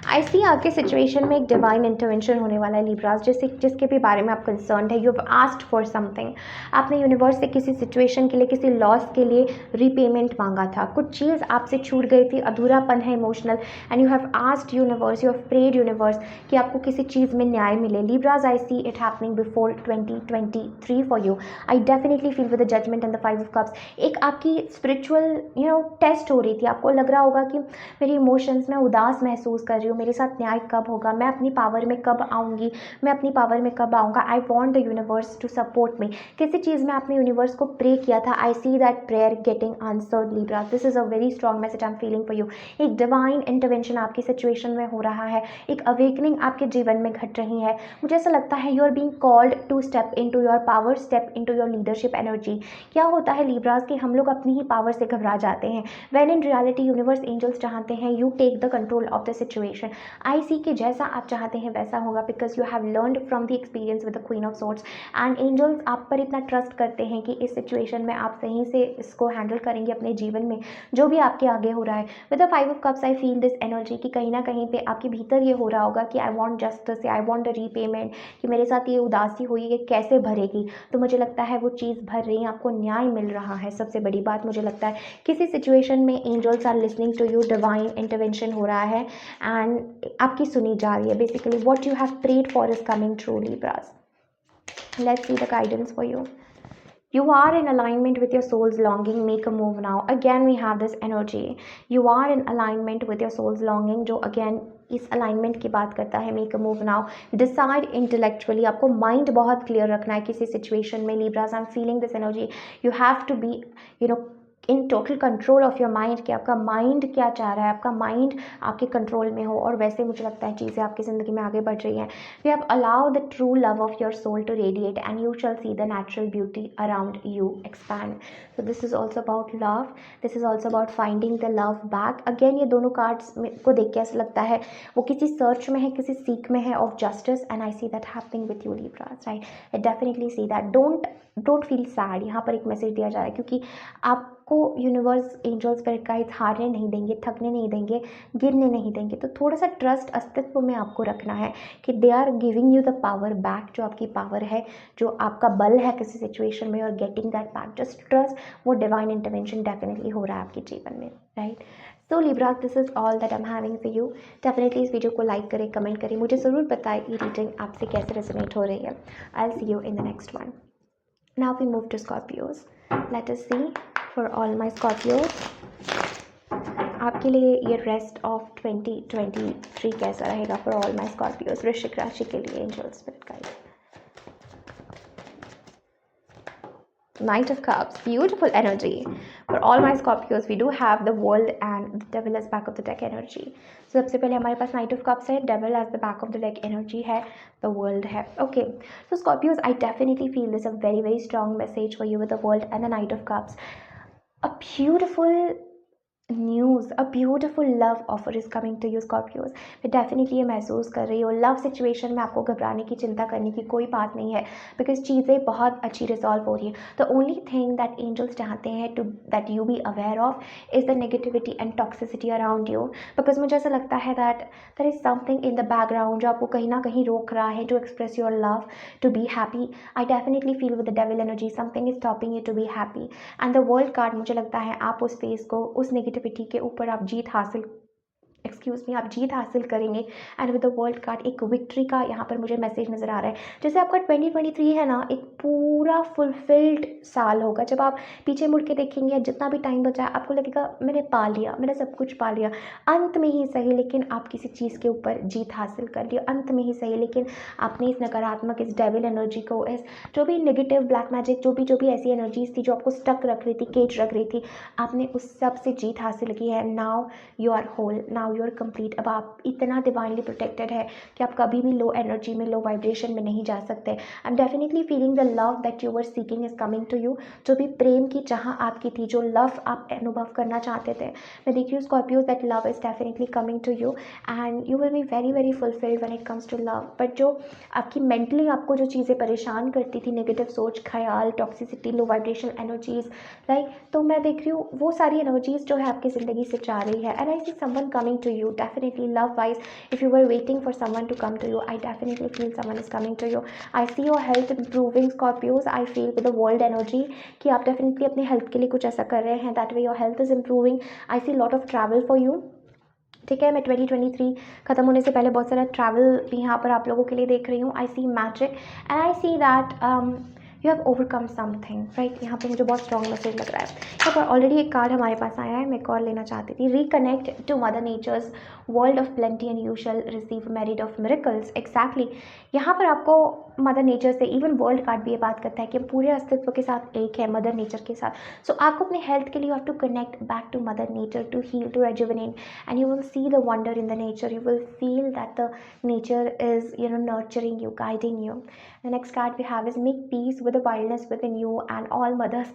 आई सी आपके सिचुएशन में एक डिवाइन इंटरवेंशन होने वाला है लीब्राज, जिसके भी बारे में आप कंसर्न है। You have asked for something, आपने यूनिवर्स से किसी सिचुएशन के लिए, किसी लॉस के लिए रीपेमेंट मांगा था, कुछ चीज़ आपसे छूट गई थी, अधूरापन है emotional, and you have asked universe, you have prayed universe कि आपको किसी चीज़ में न्याय मिले। Libras, I see it happening before 2023 for you. I definitely feel with the judgement and the 5 of cups. एक आपकी स्पिरिचुअल टेस्ट हो रही थी, आपको लग रहा होगा कि मेरी इमोशंस में उदास महसूस कर रही हूँ, मेरे साथ न्याय कब होगा, मैं अपनी पावर में कब आऊँगी, मैं अपनी पावर में कब आऊँगा। I want the universe to support me. किसी चीज़ में आपने यूनिवर्स को प्रे किया था। I see that prayer getting answered Libra. This is a very strong message I am feeling for you. एक डिवाइन इंटरवेंशन आपकी सिचुएशन में हो रहा है, एक अवेकनिंग आपके जीवन में घट रही है। मुझे ऐसा लगता है you are being called to step in to your power, step in to your leadership energy. क्या होता है लीब्राज कि हम लोग अपनी ही पावर से घबरा जाते हैं, when in reality universe angels चाहते हैं you take the control of the situation. I see कि जैसा आप चाहते हैं वैसा होगा, because you have learned from the experience with the queen of swords, and angels आप पर इतना ट्रस्ट करते हैं कि इस सिचुएशन में आप सही से इसको हैंडल करेंगे अपने जीवन में जो भी आपके आगे हो रहा है। With the 5 of cups I feel this energy कि कहीं ना कहीं पे आपके भीतर ये हो रहा होगा कि I want justice, I want a repayment, कि मेरे साथ ये उदासी हुई ये कैसे भरेगी। तो मुझे लगता है वो चीज़ भर रही है, आपको न्याय मिल रहा है। सबसे बड़ी बात मुझे लगता है किसी सिचुएशन में angels are listening to you, divine intervention हो रहा है एंड आपकी सुनी जा रही है। Basically what you have prayed for is coming true Libras. Let's see the guidance for you. You are in alignment with your soul's longing. Make a move now. Again, we have this energy. You are in alignment with your soul's longing, जो again इस alignment की बात करता है. Make a move now. Decide intellectually. आपको mind बहुत clear रखना है किसी situation में. Libras, I'm feeling this energy. You have to be, in total control of your mind, कि आपका माइंड क्या चाह रहा है, आपका माइंड आपके कंट्रोल में हो, और वैसे मुझे लगता है चीज़ें आपकी ज़िंदगी में आगे बढ़ रही हैं. You have allow the true love of your soul to radiate and you shall see the natural beauty around you expand. So this is also about love, this is also about finding the love back. Again ये दोनों cards को देख के ऐसा लगता है वो किसी सर्च में है, किसी सीख में है of justice, and I see that happening with you Libras, right. I definitely see that. Don't feel sad. यहाँ पर एक मैसेज दिया जा रहा है क्योंकि आपको यूनिवर्स एंजल्स स्पिरिट गाइड्स हारने नहीं देंगे, थकने नहीं देंगे, गिरने नहीं देंगे. तो थोड़ा सा ट्रस्ट अस्तित्व में आपको रखना है कि they are giving you the power back. जो आपकी पावर है, जो आपका बल है किसी सिचुएशन में, और getting that back. Just trust, वो डिवाइन इंटरवेंशन डेफिनेटली हो रहा है आपके जीवन में, right. So Libras, this is all that I am having for you. Definitely इस वीडियो को लाइक करें, कमेंट करें, मुझे ज़रूर बताएं ये रीडिंग आपसे कैसे रेजोनेट हो रही है. I will see you in the next one. Now we move to Scorpios. Let us see for all my Scorpios. आपके लिए ये रेस्ट ऑफ 2023 कैसा रहेगा फॉर ऑल माई स्कॉर्पियोज. वृश्चिक राशि के लिए angel spirit guide. Knight of Cups, beautiful energy. For all my Scorpios, we do have the World and the Devil as back of the deck energy. So सबसे पहले हमारे पास Knight of Cups है, Devil as the back of the deck energy है, the World है. Okay, so Scorpios, I definitely feel this a very very strong message for you with the World and the Knight of Cups. A beautiful news, a beautiful love offer is coming to you Scorpios. मैं definitely ये महसूस कर रही हूँ love situation में आपको घबराने की, चिंता करने की कोई बात नहीं है, बिकॉज चीज़ें बहुत अच्छी रिजॉल्व हो रही हैं. The only thing that angels चाहते हैं to that you be aware of is the negativity and toxicity around you. Because मुझे ऐसा लगता है that there is something in the background जो आपको कहीं ना कहीं रोक रहा है to express your love, to be happy. I definitely feel with the devil energy something is stopping you to be happy. And the world card, मुझे लगता है आप उस फेस को, उस नेगेटिविटी के ऊपर आप जीत हासिल आप जीत हासिल करेंगे. And with the world card एक विक्ट्री का यहाँ पर मुझे मैसेज नज़र आ रहा है. जैसे आपका 2023 है ना, एक पूरा फुलफिल्ड साल होगा. जब आप पीछे मुड़ के देखेंगे, जितना भी टाइम बचा है, आपको लगेगा मैंने पा लिया, मैंने सब कुछ पा लिया. अंत में ही सही, लेकिन आप किसी चीज़ के ऊपर जीत हासिल कर लिया. अंत में ही सही, लेकिन आपने इस नकारात्मक, इस डेविल एनर्जी को, इस जो भी नेगेटिव ब्लैक मैजिक, जो भी ऐसी एनर्जीज थी जो आपको स्टक रख रही थी, केज रख रही थी, आपने उस सब से जीत हासिल की है. Now you are whole, now you are complete. अब आप इतना डिवाइनली प्रोटेक्टेड है कि आप कभी भी लो एनर्जी में, लो वाइब्रेशन में नहीं जा सकते. I am definitely feeling the love that you were seeking is coming to you. जो भी प्रेम की चाह आपकी थी, जो लव आप अनुभव करना चाहते थे, मैं देख रही हूँ Scorpios that love is definitely coming to you and you will be very very fulfilled when it comes to love. But जो आपकी मेंटली आपको जो चीज़ें परेशान करती थी, नेगेटिव सोच, ख्याल, toxicity, low vibration energies, right, तो मैं देख रही हूँ वो सारी एनर्जीज जो है आपकी ज़िंदगी से जा रही है. And I see someone coming to you definitely love wise. If you were waiting for someone to come to you, I definitely feel someone is coming to you. I see your health improving Scorpios. I feel with the world energy कि आप definitely अपने health के लिए कुछ ऐसा कर रहे हैं. That way your health is improving. I see lot of travel for you. ठीक है, मैं 2023 ख़त्म होने से पहले बहुत सारा ट्रैवल भी यहाँ पर आप लोगों के लिए देख रही हूँ. I see magic and I see that you have overcome something, right. यहाँ पे मुझे बहुत स्ट्रॉन्ग मैसेज लग रहा है. यहाँ पर ऑलरेडी एक कार्ड हमारे पास आया है, मैं कॉल लेना चाहती थी. Reconnect to mother nature's world of plenty and you shall receive merit of miracles. Exactly यहाँ पर आपको मदर नेचर से, इवन वर्ल्ड कार्ड भी ये बात करता है कि पूरे अस्तित्व के साथ एक है, मदर नेचर के साथ. सो आपको अपने हेल्थ के लिए you have to connect back to mother nature, to heal, to rejuvenate, and you will see the wonder in the nature. You will feel that the nature is, nurturing you, guiding you. The next card we have is make peace with the wildness within you and all mothers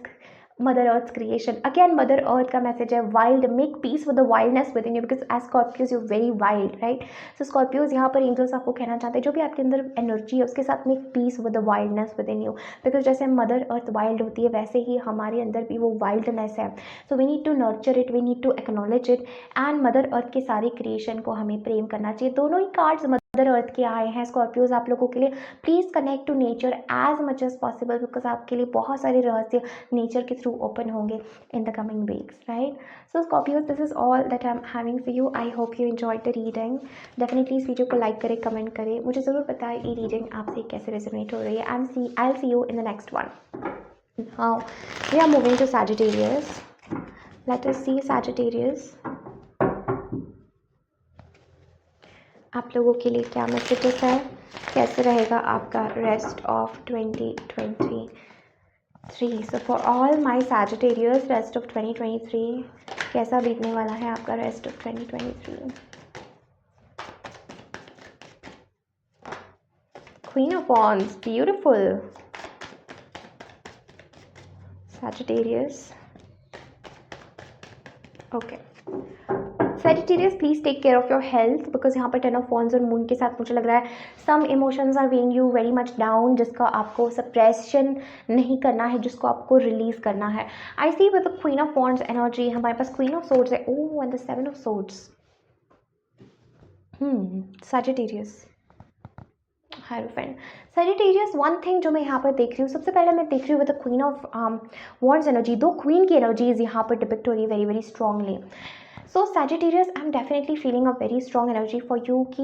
mother earth creation, again mother earth का message है wild, make peace with the wildness within you, because as Scorpios you very wild, right. So Scorpios यहाँ पर angels आपको कहना चाहते हैं जो भी आपके अंदर एनर्जी है उसके साथ make peace with the wildness within you, because जैसे मदर अर्थ वाइल्ड होती है वैसे ही हमारे अंदर भी वो वाइल्डनेस है। So we need to nurture it, we need to acknowledge it, and mother earth के सारे क्रिएशन को हमें प्रेम करना चाहिए। दोनों ही कार्ड्स मदर अर्थ के आए हैं स्कॉर्पियोज आप लोगों के लिए। Please connect to nature as much as possible, because आपके लिए बहुत सारे रहस्य नेचर के थ्रू ओपन होंगे in the coming weeks, right? So Scorpios, this is all that I'm having for you. I hope you enjoyed the reading. Definitely इस video को like करें, कमेंट करें, मुझे ज़रूर बताएं ये रीडिंग आपसे कैसे रेजोनेट हो रही है। I'll see you in the next one. Now we are moving to Sagittarius. Let us see Sagittarius. आप लोगों के लिए क्या मैसेजेस है, कैसे रहेगा आपका rest of 2023। So for all my Sagittarius, rest of 2023 कैसा बीतने वाला है आपका rest of 2023। Queen of Wands, beautiful Sagittarius. Okay. Sagittarius, please take care of your health, because यहाँ पर 10 of Wands और मून के साथ मुझे लग रहा है some emotions are weighing you very much down, जिसका आपको suppression नहीं करना है, जिसको आपको release करना है। I see with the Queen of Wands energy हमारे पास Queen of Swords है, oh and the 7 of Swords। Sagittarius, Hierophant। Sagittarius, one thing जो मैं यहाँ पर देख रही हूँ, सबसे पहले मैं देख रही हूँ with the Queen of Wands energy, दो Queen की energies यहाँ पर डिपिक्ट हो रही है very very strongly। So Sagittarius, I am definitely feeling a very strong energy for you कि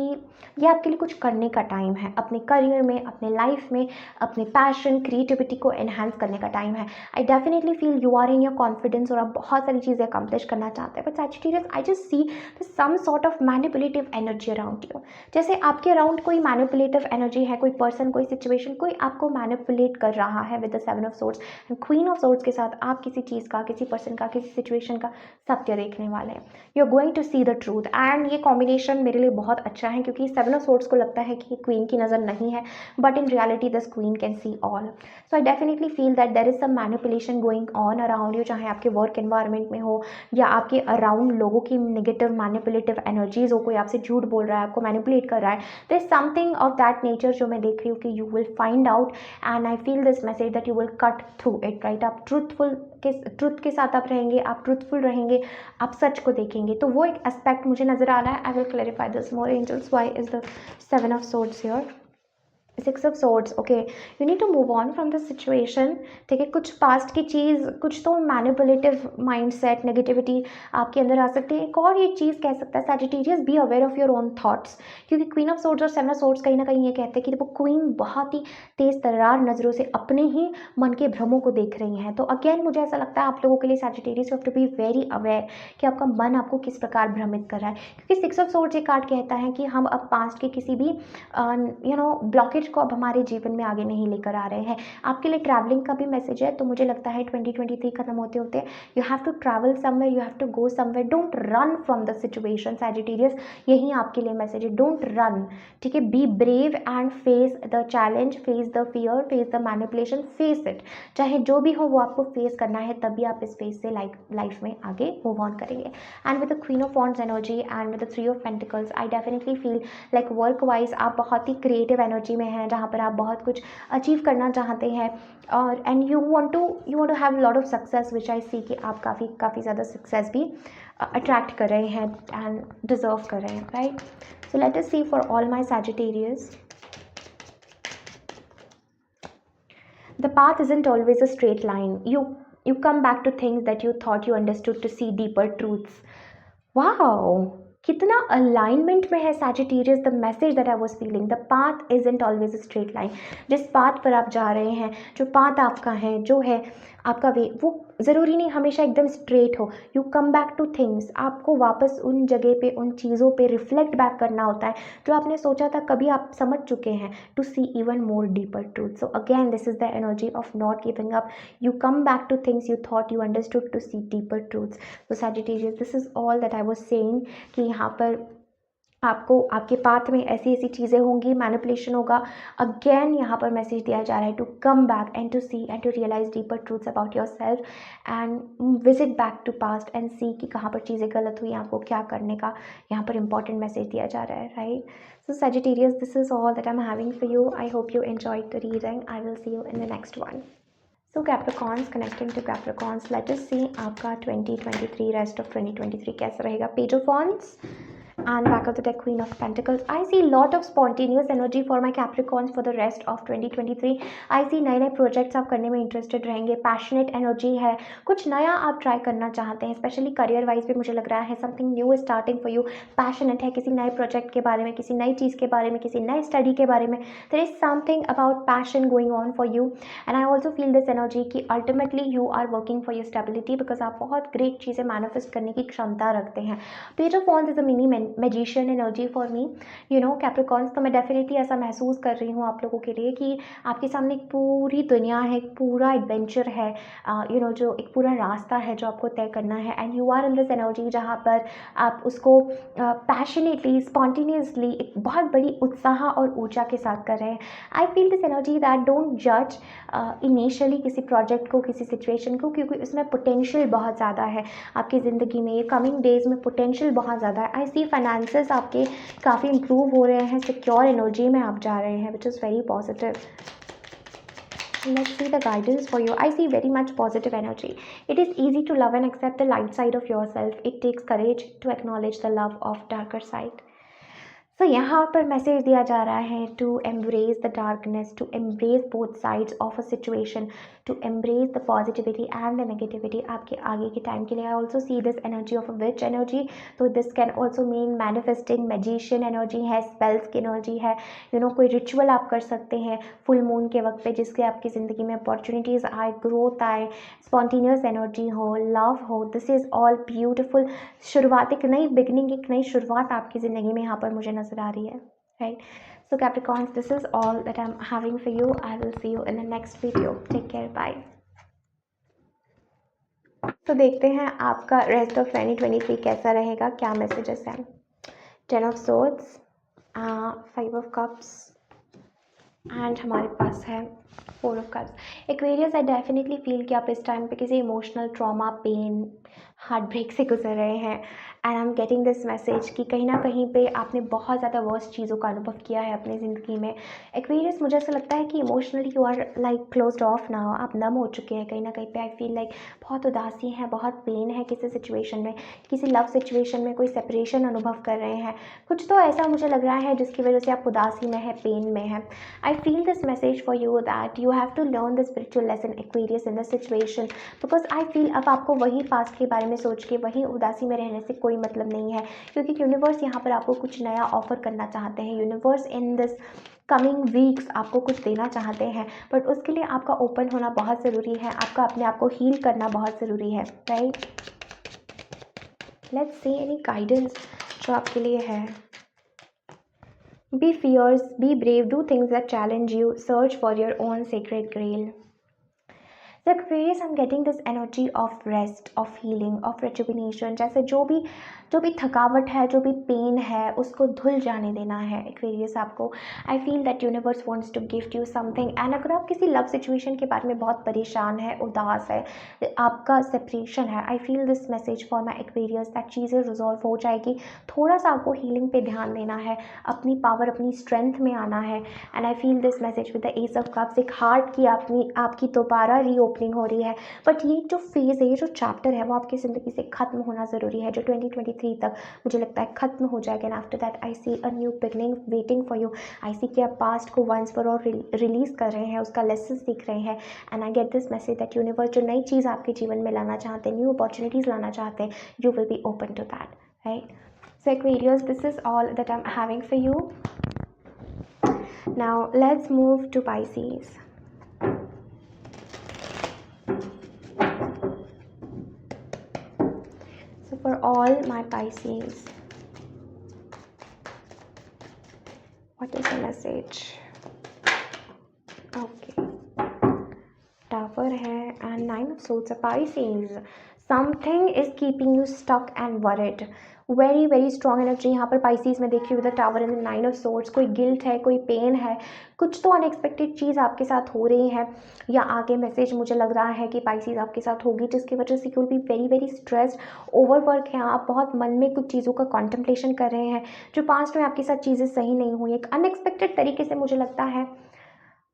ये आपके लिए कुछ करने का टाइम है, अपने करियर में, अपने लाइफ में, अपने पैशन क्रिएटिविटी को एनहांस करने का टाइम है। I definitely feel you are in your confidence और आप बहुत सारी चीज़ें अकम्प्लिश करना चाहते हैं। But Sagittarius, I just see some sort of manipulative energy around you, जैसे आपके अराउंड कोई मैनिपुलेटिव एनर्जी है, कोई पर्सन, कोई सिचुएशन, कोई आपको मैनिपुलेट कर रहा है with the 7 of swords and queen of swords के साथ आप किसी चीज़ का, किसी पर्सन का, किसी सिचुएशन का सत्य देखने वाले हैं। You are going to see the truth, and ये कॉम्बिनेशन मेरे लिए बहुत अच्छा है क्योंकि 7 ऑफ सोर्ड्स को लगता है कि क्वीन की नज़र नहीं है, but in reality this queen can see all. So I definitely feel that there is some manipulation going on around you, चाहे आपके वर्क एनवायरनमेंट में हो या आपके अराउंड लोगों की नेगेटिव मैनिपुलेटिव एनर्जीज हो, कोई आपसे झूठ बोल रहा है, आपको मैनिपुलेट कर रहा है। There is something of that nature जो मैं देख रही हूँ कि you will find out, and I feel this message that you will cut through it, right. आप ट्रुथ के साथ आप रहेंगे, आप ट्रुथफुल रहेंगे, आप सच को देखेंगे, तो वो एक एस्पेक्ट मुझे नजर आ रहा है। I will clarify this more angels, why is the 7 of swords here, 6 of swords. Okay, you need to move on from the situation, ठीक है। कुछ पास्ट की चीज़, कुछ तो मैनिपुलेटिव माइंडसेट, नेगेटिविटी आपके अंदर आ सकती है। एक और ये चीज़ कह सकता है Sagittarius, B aware of your own thoughts, क्योंकि क्वीन ऑफ सोर्ड्स और 7 ऑफ सोर्ड्स कहीं ना कहीं ये कहते हैं कि वो क्वीन बहुत ही तेज तर्रार नज़रों से अपने ही मन के भ्रमों को देख रही हैं। तो अगेन मुझे ऐसा लगता है आप लोगों के लिए Sagittarius, you have to be very aware कि आपका मन आपको किस प्रकार भ्रमित कर रहा है, क्योंकि 6 ऑफ सोर्ड्स ये कार्ड कहता है कि हम अब पास्ट के किसी भी ब्लॉकेज को अब हमारे जीवन में आगे नहीं लेकर आ रहे हैं। आपके लिए ट्रैवलिंग का भी मैसेज है, तो मुझे लगता है 2023 खत्म होते होते you have to travel somewhere, you have to go somewhere, don't run from the situation Sagittarius, यही आपके लिए मैसेज है, डोंट रन, ठीक है। Be brave and face the challenge, face the fear, face the manipulation, face it, चाहे जो भी हो वो आपको फेस करना है, तभी आप इस फेस से लाइफ में आगे मूव ऑन करेंगे। And with the queen of wands energy and with the 3 of pentacles, I definitely feel like work wise आप बहुत ही क्रिएटिव एनर्जी में हैं, जहाँ पर आप बहुत कुछ अचीव करना चाहते हैं, और and you want to have lot of success, which I see कि आप काफ़ी ज़्यादा सक्सेस भी अट्रैक्ट कर रहे हैं एंड डिजर्व कर रहे हैं, right. So let us see for all my Sagittarius, the path isn't always a straight line. You come back to things that you thought you understood to see deeper truths. Wow, कितना alignment में है Sagittarius, the message that I was feeling, the path isn't always a straight line. जिस path पर आप जा रहे हैं, जो पाथ आपका है, जो है आपका वे, वो ज़रूरी नहीं हमेशा एकदम स्ट्रेट हो। You come back to things, आपको वापस उन जगह पे, उन चीज़ों पे रिफ्लेक्ट बैक करना होता है जो आपने सोचा था कभी आप समझ चुके हैं, to see even more deeper truth. So again this is the energy of not giving up, you come back to things you thought you understood to see deeper truths. So Sagittarius, this is all that I was saying कि यहाँ पर आपको आपके path में ऐसी ऐसी चीज़ें होंगी, मैनिपुलेशन होगा। अगेन यहाँ पर मैसेज दिया जा रहा है to come back and to see and to realise deeper truths about yourself and visit back to past and see कि कहाँ पर चीज़ें गलत हुई, आपको क्या करने का यहाँ पर इंपॉर्टेंट मैसेज दिया जा रहा है, right. So Sagittarius, this is all that I am having for you. I hope you enjoyed the reading. I will see you in the next one. So Capricorns, connecting to Capricorns, let us see आपका 2023 rest of 2023 कैसा रहेगा. Page of Wands and back of the deck, Queen of Pentacles. I see lot of spontaneous energy for my Capricorns for the rest of 2023. I see नए नए projects आप करने में interested रहेंगे. Passionate energy है, कुछ नया आप ट्राई करना चाहते हैं, स्पेशली करियर वाइज भी मुझे लग रहा है something new starting for you. Passionate है किसी नए प्रोजेक्ट के बारे में, किसी नई चीज़ के बारे में, किसी नए स्टडी के बारे में. There is something about passion going on for you and I also feel this energy कि ultimately you are working for your stability because आप बहुत ग्रेट चीज़ें मैनिफेस्ट करने की क्षमता रखते हैं. Page of wands is a mini magician energy for me, you know Capricorns. तो मैं डेफिनेटली ऐसा महसूस कर रही हूँ आप लोगों के लिए कि आपके सामने एक पूरी दुनिया है, एक पूरा एडवेंचर है, यू नो जो एक पूरा रास्ता है जो आपको तय करना है and you are in this energy जहाँ पर आप उसको पैशनेटली स्पॉन्टेनियसली एक बहुत बड़ी उत्साह और ऊर्जा के साथ कर रहे हैं. आई feel this energy that don't जज इनिशियली किसी प्रोजेक्ट को, किसी सिचुएशन को, क्योंकि उसमें पोटेंशियल बहुत ज़्यादा है आपकी ज़िंदगी में. ये कमिंग डेज में पोटेंशियल बहुत ज़्यादा है. आई सी फाइनेंसेस आपके काफ़ी इंप्रूव हो रहे हैं, सिक्योर एनर्जी में आप जा रहे हैं विच is very positive. Let's see the guidance for you. I see very much positive energy. It is easy to love and accept the light side of yourself. It takes courage to acknowledge the love of darker side. So यहाँ पर message दिया जा रहा है to embrace the darkness, to embrace both sides of a situation, to embrace the positivity and the negativity आपके आगे के time के लिए. I also see this energy of a witch energy, तो this can also mean manifesting. Magician energy है, spells की energy है, you know कोई रिचुअल आप कर सकते हैं फुल मून के वक्त पे जिससे आपकी ज़िंदगी में अपॉर्चुनिटीज़ आए, ग्रोथ आए, स्पॉन्टेनियस एनर्जी हो, लव हो. This is all beautiful. शुरुआत, एक नई बिगनिंग, एक नई शुरुआत आपकी ज़िंदगी में यहाँ पर मुझे नज़र आ रही है, right. So Capricorns, this is all that I am having for you. I will see you in the next video. Take care, bye. तो देखते हैं आपका रेस्ट ऑफ 2023 कैसा रहेगा, क्या मैसेजेस हैं. 10 of swords, 5 of cups and हमारे पास है 4 of cups. Aquarius, I definitely feel कि आप इस टाइम पे किसी emotional trauma, pain, heart break से गुजर रहे हैं and I am getting this message कि कहीं ना कहीं पे आपने बहुत ज़्यादा वर्स्ट चीज़ों का अनुभव किया है अपनी ज़िंदगी में. एक्वेरियस, मुझे ऐसा लगता है कि emotionally you are like closed off now. आप नम हो चुके हैं कहीं ना कहीं पे. आई फील लाइक बहुत उदासी है, बहुत पेन है किसी सिचुएशन में, किसी लव सिचुएशन में कोई सेपरेशन अनुभव कर रहे हैं. कुछ तो ऐसा मुझे लग रहा है जिसकी वजह से आप उदासी में है, पेन में है. I feel this message for you that you have to learn the spiritual lesson, Aquarius, in this situation, because I feel अब आपको वही पास्ट के बारे में सोच के वही उदासी में रहने से कोई मतलब नहीं है, क्योंकि यूनिवर्स यहाँ पर आपको कुछ नया ऑफर करना चाहते हैं. Universe in this coming weeks आपको कुछ देना चाहते हैं, बट उसके लिए आपका ओपन होना बहुत ज़रूरी है, आपका अपने आप को हील करना बहुत ज़रूरी है, right. Let's see any guidance जो आपके लिए है. Be fierce, be brave, do things that challenge you, search for your own sacred grail. So Aquarius, I'm getting this energy of rest, of healing, of rejuvenation. जैसे जो भी थकावट है, जो भी पेन है, उसको धुल जाने देना है एक्वेरियस आपको. I feel that universe wants to gift you something. And अगर आप किसी लव सिचुएशन के बारे में बहुत परेशान है, उदास है, आपका सेपरेशन है, आई feel this message for my Aquarius that चीज़ें रिजॉल्व हो जाएगी. थोड़ा सा आपको हीलिंग पे ध्यान देना है, अपनी पावर, अपनी स्ट्रेंथ में आना है. And I feel this message with the S of cups. एक हार्ट की आपकी दोबारा रीओपनिंग हो रही है, बट ये जो फेज़ है, ये जो चैप्टर है, वो आपकी ज़िंदगी से ख़त्म होना ज़रूरी है, जो 2023 तक मुझे लगता है ख़त्म हो जाएगा. And after that I see a new beginning waiting for you. I see कि आप पास्ट को वंस फॉर ऑल रिलीज़ कर रहे हैं, उसका लेसन सीख रहे हैं. And I get this message that universe जो नई चीज़ आपके जीवन में लाना चाहते हैं, न्यू अपॉर्चुनिटीज़ लाना चाहते हैं, you will be open to that, right. So Aquarius, this is all that I'm having for you. Now let's move to Pisces. So for all my Pisces, what is the message? Okay, Tower है and 9 of Swords है. Pisces, something is keeping you stuck and worried. Very very strong energy यहाँ पर Pisces में देखिए, with the tower in the 9 of swords. कोई guilt है, कोई pen है, कुछ तो अनएक्सपेक्टेड चीज़ आपके साथ हो रही है, या आगे मैसेज मुझे लग रहा है कि पाइसीज आपके साथ होगी, जिसकी वजह से you will be very very stressed, overwork है, आप बहुत मन में कुछ चीज़ों का कॉन्टम्पलेशन कर रहे हैं, जो पास्ट में आपके साथ चीज़ें सही नहीं हुई, एक अनएक्सपेक्टेड तरीके से मुझे लगता है।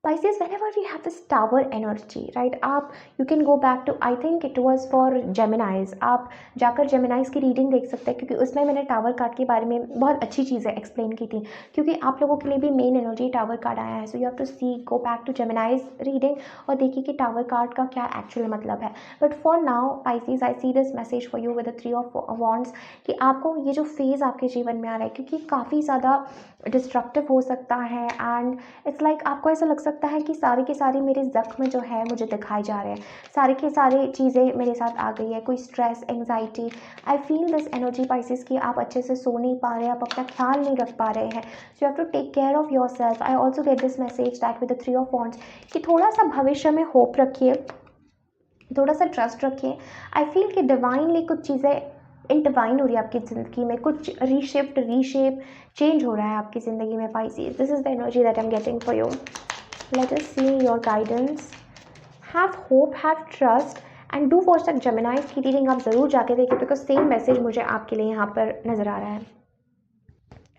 Pisces, whenever we have this tower energy, right, आप you can go back to, I think it was for Geminis, आप जाकर Geminis की रीडिंग देख सकते हैं, क्योंकि उसमें मैंने टावर कार्ड के बारे में बहुत अच्छी चीज़ें एक्सप्लेन की थी, क्योंकि आप लोगों के लिए भी मेन एनर्जी टावर कार्ड आया है। So you have to see, go back to Geminis reading और देखिए कि टावर कार्ड का क्या एक्चुअल मतलब है। But for now Pisces, I see this message for you with the 3 of wands, कि आपको ये जो फेज़ आपके जीवन में आ रहा है, क्योंकि काफ़ी ज़्यादा डिस्ट्रक्टिव हो सकता है, एंड इट्स लाइक आपको ऐसा लग सकता है कि सारे के सारे मेरे ज़ख्म जो है मुझे दिखाए जा रहे हैं, सारे के सारे चीज़ें मेरे साथ आ गई है, कोई stress, anxiety. I feel this energy Pisces कि आप अच्छे से सो नहीं पा रहे हैं, आप अपना ख्याल नहीं रख पा रहे हैं। So you have to take care of yourself. I also get this message that with the 3 of wands, कि थोड़ा सा भविष्य में होप रखिए, थोड़ा सा ट्रस्ट रखिए। आई फील कि डिवाइनली कुछ चीज़ें इंटरवाइन हो रही है आपकी ज़िंदगी में, कुछ रीशेप चेंज हो रहा है आपकी ज़िंदगी में Pisces. This is the energy that I am getting for you. Late us see your guidance. Have hope, have trust and do for सक जेमिनाइज की रीडिंग आप ज़रूर जाके देखिए, बिकॉज सेम मैसेज मुझे आपके लिए यहाँ पर नज़र आ रहा है।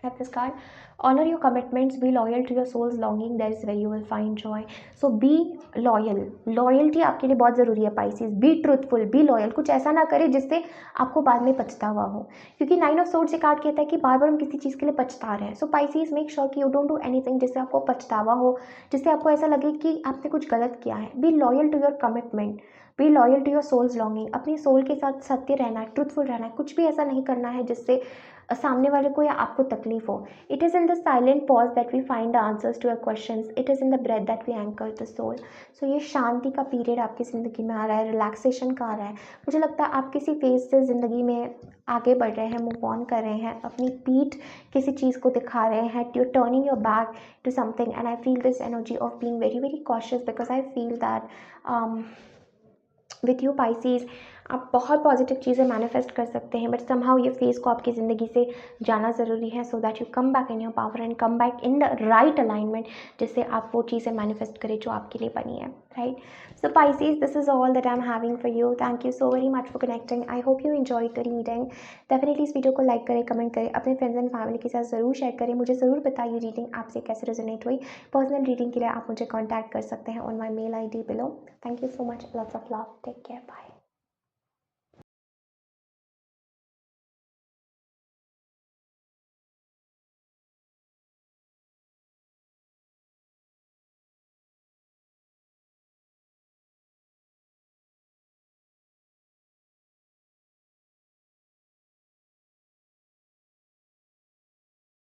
Have this card. Honor your commitments, be loyal to your soul's longing, that is where you will find joy. So be loyal. Loyalty आपके लिए बहुत ज़रूरी है Pisces. Be truthful, be loyal. कुछ ऐसा ना करें जिससे आपको बाद में पछतावा हो, क्योंकि 9 ऑफ सोर्ड्स से कार्ड कहता है कि बार बार हम किसी चीज़ के लिए पछता रहे हैं। सो पाइसेस, मेक श्योर कि यू डोंट डू एनीथिंग जिससे आपको पछतावा हो, जिससे आपको ऐसा लगे कि आपने कुछ गलत किया है। Be loyal to your commitment, be loyal to your soul's longing. अपनी सोल के साथ सत्य रहना है, ट्रूथफुल रहना है, कुछ भी ऐसा नहीं करना है जिससे सामने वाले को या आपको तकलीफ हो। It is in the silent pause that we find the answers to your questions, it is in the breath that we anchor the soul. So ये शांति का पीरियड आपकी ज़िंदगी में आ रहा है, रिलैक्सेशन का आ रहा है। मुझे लगता है आप किसी फेज से ज़िंदगी में आगे बढ़ रहे हैं, मूव ऑन कर रहे हैं, अपनी पीठ किसी चीज़ को दिखा रहे हैं, you turning your back to something, and I feel this energy of being very very cautious, because I feel that with you Pisces आप बहुत पॉजिटिव चीज़ें मैनिफेस्ट कर सकते हैं, बट समहाउ ये फेज़ को आपकी ज़िंदगी से जाना ज़रूरी है, so that you come back in your power and come back in the right alignment, जिससे आप वो चीज़ें मैनिफेस्ट करें जो आपके लिए बनी है, right. So Pisces, this is all that I am having for you. Thank you so very much for connecting. I hope you enjoy the reading. Definitely इस वीडियो को लाइक करें, कमेंट करें, अपने फ्रेंड्स एंड फैमिली के साथ ज़रूर share करें। मुझे ज़रूर बताइए रीडिंग आपसे कैसे रेजोनेट हुई। पर्सनल रीडिंग के लिए आप मुझे कॉन्टैक्ट कर सकते हैं on my mail ID below. Thank you so much, lots of love, take care, bye.